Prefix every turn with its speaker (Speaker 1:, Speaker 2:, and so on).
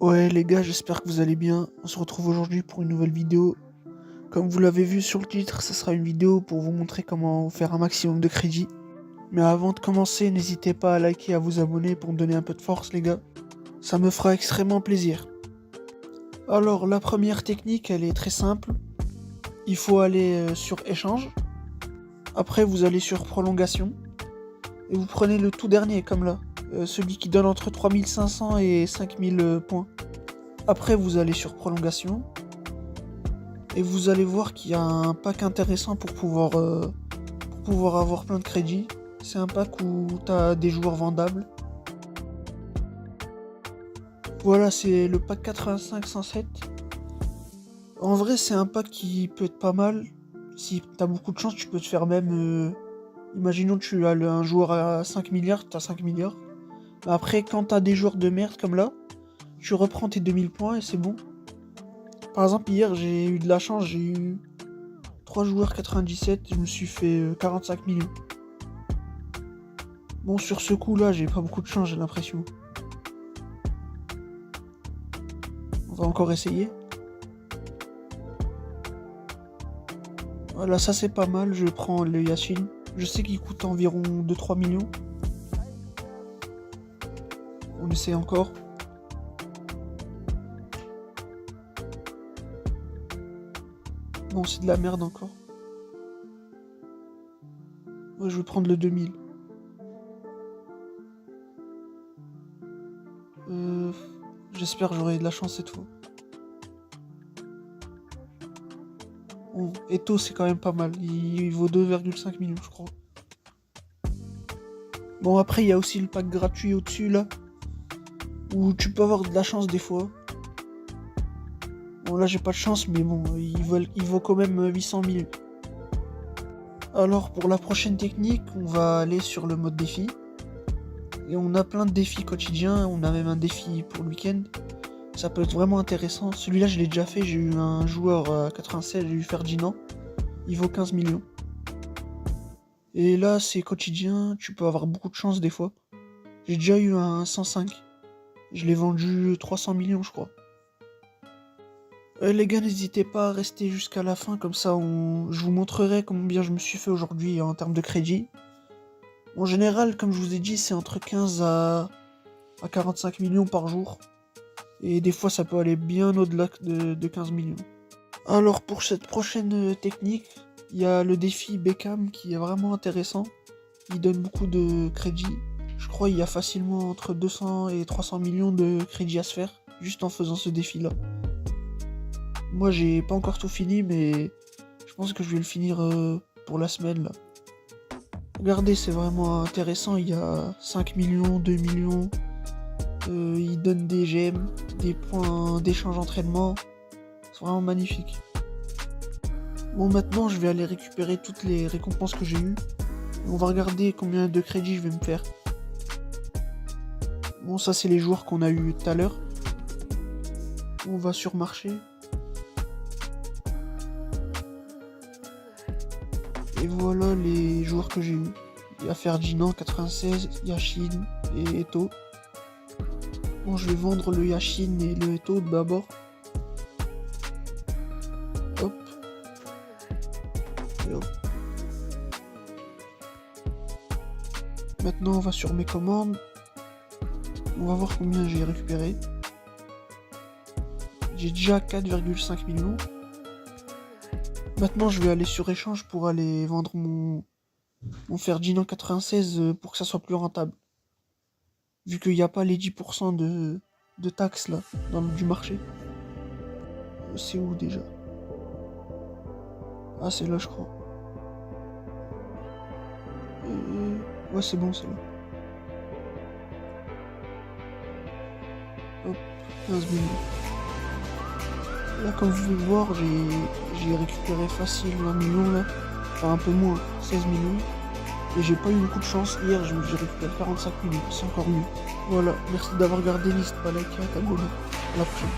Speaker 1: Ouais les gars, j'espère que vous allez bien. On se retrouve aujourd'hui pour une nouvelle vidéo. Comme vous l'avez vu sur le titre, ce sera une vidéo pour vous montrer comment faire un maximum de crédit. Mais avant de commencer, n'hésitez pas à liker et à vous abonner pour me donner un peu de force les gars. Ça me fera extrêmement plaisir. Alors la première technique, elle est très simple. Il faut aller sur échange. Après vous allez sur prolongation. Et vous prenez le tout dernier comme là. Celui qui donne entre 3500 et 5000 points. Après vous allez sur prolongation. Et vous allez voir qu'il y a un pack intéressant pour pouvoir avoir plein de crédits. C'est un pack où tu as des joueurs vendables. Voilà, c'est le pack 85-107. En vrai, c'est un pack qui peut être pas mal. Si tu as beaucoup de chance, tu peux te faire même... imaginons que tu as un joueur à 5 milliards, tu as 5 milliards. Après, quand tu as des joueurs de merde comme là, tu reprends tes 2000 points et c'est bon. Par exemple, hier, j'ai eu de la chance, j'ai eu 3 joueurs 97, je me suis fait 45 millions. Bon, sur ce coup-là, j'ai pas beaucoup de chance, j'ai l'impression. On va encore essayer. Voilà, ça c'est pas mal, je prends le Yashin. Je sais qu'il coûte environ 2-3 millions. On essaie encore. Bon, c'est de la merde encore. Ouais, je vais prendre le 2000. J'espère que j'aurai de la chance cette fois. Bon, Eto c'est quand même pas mal. Il vaut 2,5 millions je crois. Bon après il y a aussi le pack gratuit au-dessus là. Où tu peux avoir de la chance des fois. Bon là j'ai pas de chance mais bon il vaut quand même 800 000. Alors pour la prochaine technique on va aller sur le mode défi. Et on a plein de défis quotidiens, on a même un défi pour le week-end. Ça peut être vraiment intéressant. Celui-là je l'ai déjà fait, j'ai eu un joueur à 96, j'ai eu Ferdinand. Il vaut 15 millions. Et là c'est quotidien, tu peux avoir beaucoup de chance des fois. J'ai déjà eu un 105. Je l'ai vendu 300 millions je crois. Les gars, n'hésitez pas à rester jusqu'à la fin, comme ça je vous montrerai combien je me suis fait aujourd'hui en termes de crédit. En général, comme je vous ai dit, c'est entre 15 à 45 millions par jour. Et des fois, ça peut aller bien au-delà de 15 millions. Alors, pour cette prochaine technique, il y a le défi Beckham qui est vraiment intéressant. Il donne beaucoup de crédit. Je crois qu'il y a facilement entre 200 et 300 millions de crédit à se faire, juste en faisant ce défi-là. Moi, j'ai pas encore tout fini, mais je pense que je vais le finir pour la semaine, là. Regardez, c'est vraiment intéressant, il y a 5 millions, 2 millions, il donne des gemmes, des points d'échange entraînement, c'est vraiment magnifique. Bon, maintenant je vais aller récupérer toutes les récompenses que j'ai eues, et on va regarder combien de crédits je vais me faire. Bon, ça c'est les joueurs qu'on a eu tout à l'heure. On va sur marché. Et voilà les joueurs que j'ai eu. Il y a Ferdinand 96, Yashin et Eto. Bon, je vais vendre le Yashin et le Eto d'abord. Hop. Et hop. Maintenant on va sur mes commandes. On va voir combien j'ai récupéré. J'ai déjà 4,5 millions. Maintenant, je vais aller sur échange pour aller vendre mon Ferdinand 96 pour que ça soit plus rentable. Vu qu'il n'y a pas les 10% de taxes là, du marché. C'est où déjà? Ah, c'est là, je crois. Ouais, c'est bon, c'est là. Hop, 15 millions. Là, comme vous pouvez le voir, j'ai récupéré facile 1 million là. Enfin, un peu moins, 16 millions. Et j'ai pas eu beaucoup de chance. Hier, j'ai récupéré 45 millions. C'est encore mieux. Voilà, merci d'avoir regardé. N'hésitez pas à liker, à t'abonner. À la prochaine.